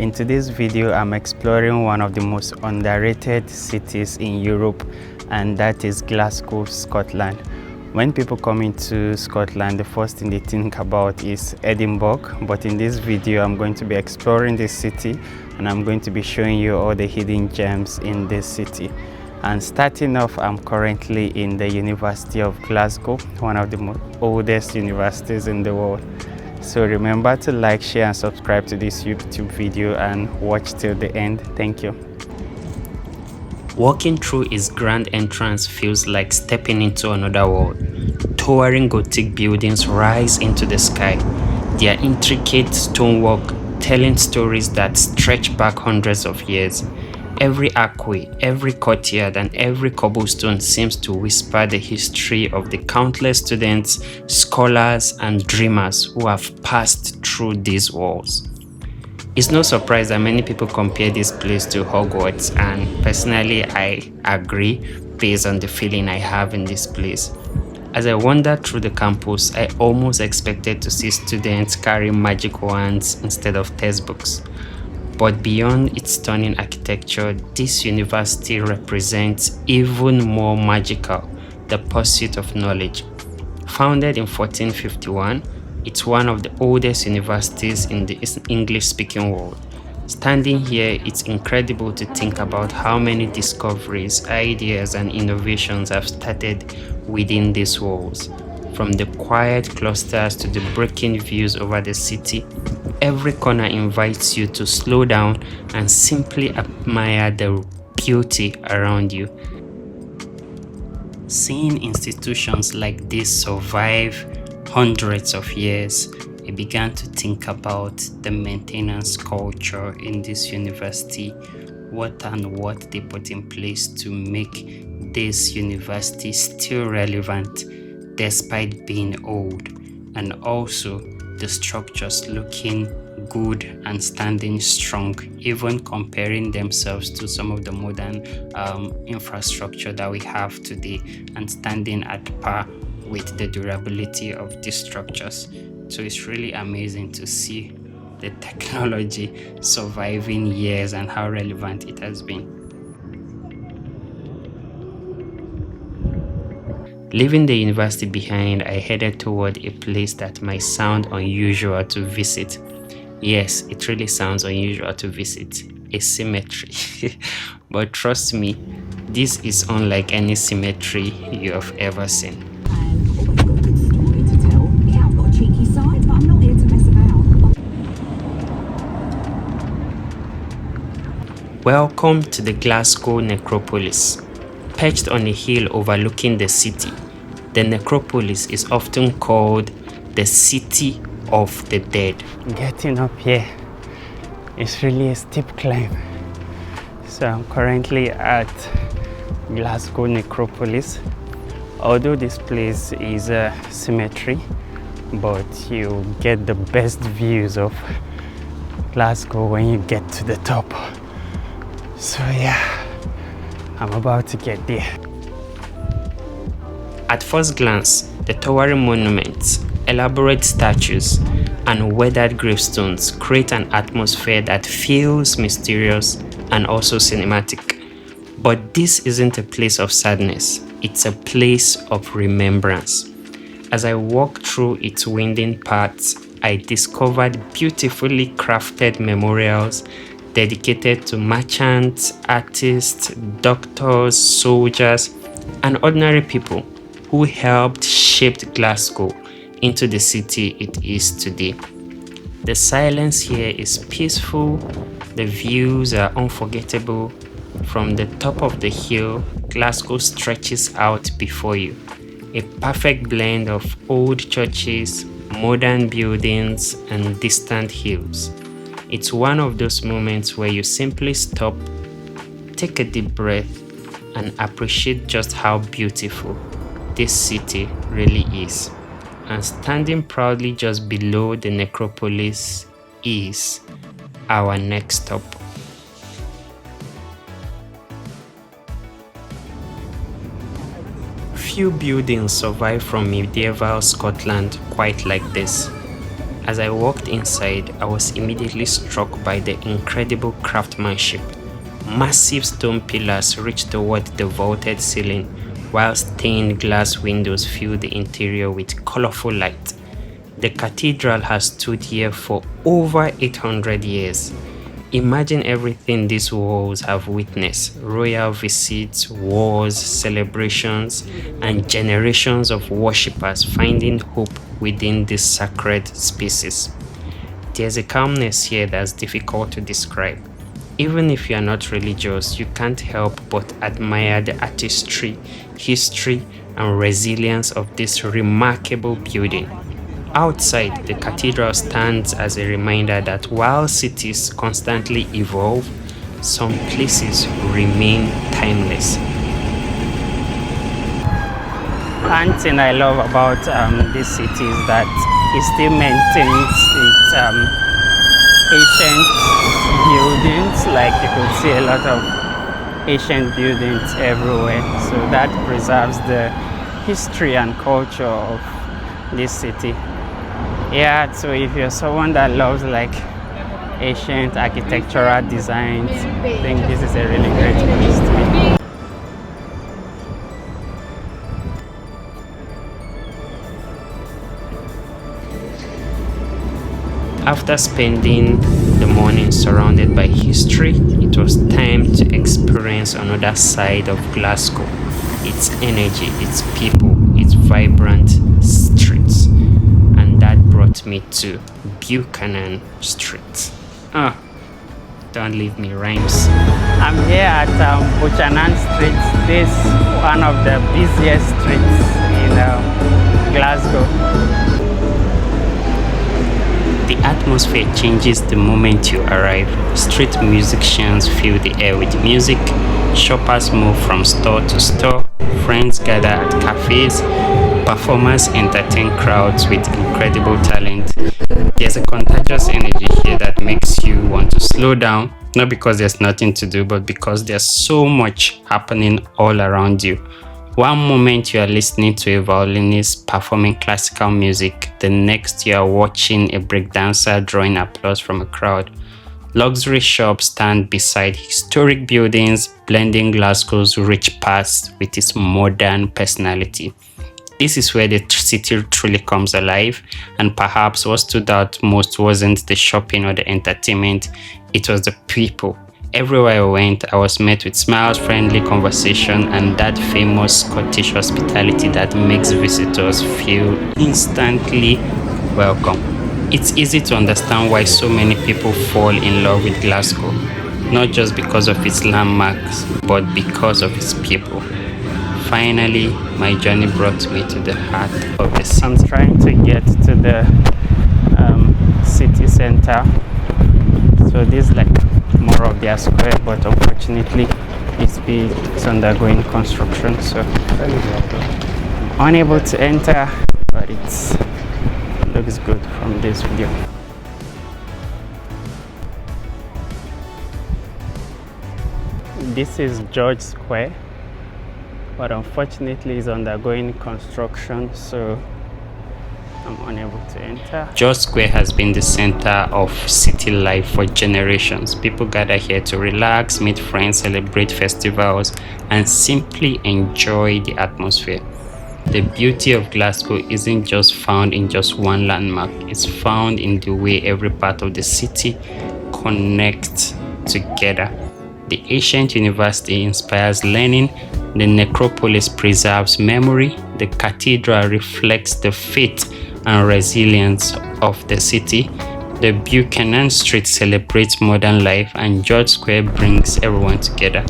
In today's video, I'm exploring one of the most underrated cities in Europe, and that is Glasgow, Scotland. When people come into Scotland, the first thing they think about is Edinburgh, but in this video, I'm going to be exploring this city and I'm going to be showing you all the hidden gems in this city. And starting off, I'm currently in the University of Glasgow, one of the oldest universities in the world. So remember to like, share and subscribe to this YouTube video and watch till the end. Thank you. Walking through its grand entrance feels like stepping into another world. Towering Gothic buildings rise into the sky, their intricate stonework telling stories that stretch back hundreds of years. Every archway, every courtyard, and every cobblestone seems to whisper the history of the countless students, scholars, and dreamers who have passed through these walls. It's no surprise that many people compare this place to Hogwarts, and personally I agree based on the feeling I have in this place. As I wandered through the campus, I almost expected to see students carrying magic wands instead of textbooks. But beyond its stunning architecture, this university represents even more magical, the pursuit of knowledge. Founded in 1451, it's one of the oldest universities in the English-speaking world. Standing here, it's incredible to think about how many discoveries, ideas, and innovations have started within these walls. From the quiet clusters to the breathtaking views over the city, every corner invites you to slow down and simply admire the beauty around you. Seeing institutions like this survive hundreds of years, I began to think about the maintenance culture in this university, what they put in place to make this university still relevant despite being old, and also the structures looking good and standing strong, even comparing themselves to some of the modern infrastructure that we have today, and standing at par with the durability of these structures. So it's really amazing to see the technology surviving years and how relevant it has been. Leaving the university behind, I headed toward a place that might sound unusual to visit. Yes, it really sounds unusual to visit, a cemetery. But trust me, this is unlike any cemetery you have ever seen. Welcome to the Glasgow Necropolis. Perched on a hill overlooking the city, the necropolis is often called the City of the Dead. Getting up here is really a steep climb. So I'm currently at Glasgow Necropolis. Although this place is a cemetery, but you get the best views of Glasgow when you get to the top. So yeah, I'm about to get there. At first glance, the towering monuments, elaborate statues, and weathered gravestones create an atmosphere that feels mysterious and also cinematic. But this isn't a place of sadness, it's a place of remembrance. As I walked through its winding paths, I discovered beautifully crafted memorials dedicated to merchants, artists, doctors, soldiers, and ordinary people who helped shape Glasgow into the city it is today. The silence here is peaceful, the views are unforgettable. From the top of the hill, Glasgow stretches out before you, a perfect blend of old churches, modern buildings, and distant hills. It's one of those moments where you simply stop, take a deep breath, and appreciate just how beautiful this city really is. And standing proudly just below the necropolis is our next stop. Few buildings survive from medieval Scotland quite like this. As I walked inside, I was immediately struck by the incredible craftsmanship. Massive stone pillars reach toward the vaulted ceiling, while stained glass windows fill the interior with colorful light. The cathedral has stood here for over 800 years. Imagine everything these walls have witnessed: royal visits, wars, celebrations, and generations of worshippers finding hope within these sacred spaces. There's a calmness here that's difficult to describe. Even if you are not religious, you can't help but admire the artistry, history, and resilience of this remarkable building. Outside, the cathedral stands as a reminder that while cities constantly evolve, some places remain timeless. One thing I love about this city is that it still maintains its ancient buildings. Like, you could see a lot of ancient buildings everywhere. So that preserves the history and culture of this city. Yeah, so if you're someone that loves like ancient architectural designs, I think this is a really great place to be. After spending the morning surrounded by history, it was time to experience another side of Glasgow. Its energy, its people, its vibrant streets. And that brought me to Buchanan Street. Don't leave me rhymes. I'm here at Buchanan Street. This is one of the busiest streets in Glasgow. The atmosphere changes the moment you arrive. Street musicians fill the air with music, shoppers move from store to store, friends gather at cafes, performers entertain crowds with incredible talent. There's a contagious energy here that makes you want to slow down, not because there's nothing to do, but because there's so much happening all around you. One moment you are listening to a violinist performing classical music, the next you are watching a breakdancer drawing applause from a crowd. Luxury shops stand beside historic buildings, blending Glasgow's rich past with its modern personality. This is where the city truly comes alive, and perhaps what stood out most wasn't the shopping or the entertainment, it was the people. Everywhere I went, I was met with smiles, friendly conversation, and that famous Scottish hospitality that makes visitors feel instantly welcome. It's easy to understand why so many people fall in love with Glasgow, not just because of its landmarks, but because of its people. Finally, my journey brought me to the heart of the city. I'm trying to get to the city center. So this is like more of their square, but unfortunately it's undergoing construction, so I'm unable to enter, but it looks good from this video. This is George Square, but unfortunately it's undergoing construction, so I'm unable to enter. George Square has been the center of city life for generations. People gather here to relax, meet friends, celebrate festivals, and simply enjoy the atmosphere. The beauty of Glasgow isn't just found in just one landmark. It's found in the way every part of the city connects together. The ancient university inspires learning, the necropolis preserves memory, the cathedral reflects the faith and resilience of the city, the Buchanan Street celebrates modern life, and George Square brings everyone together.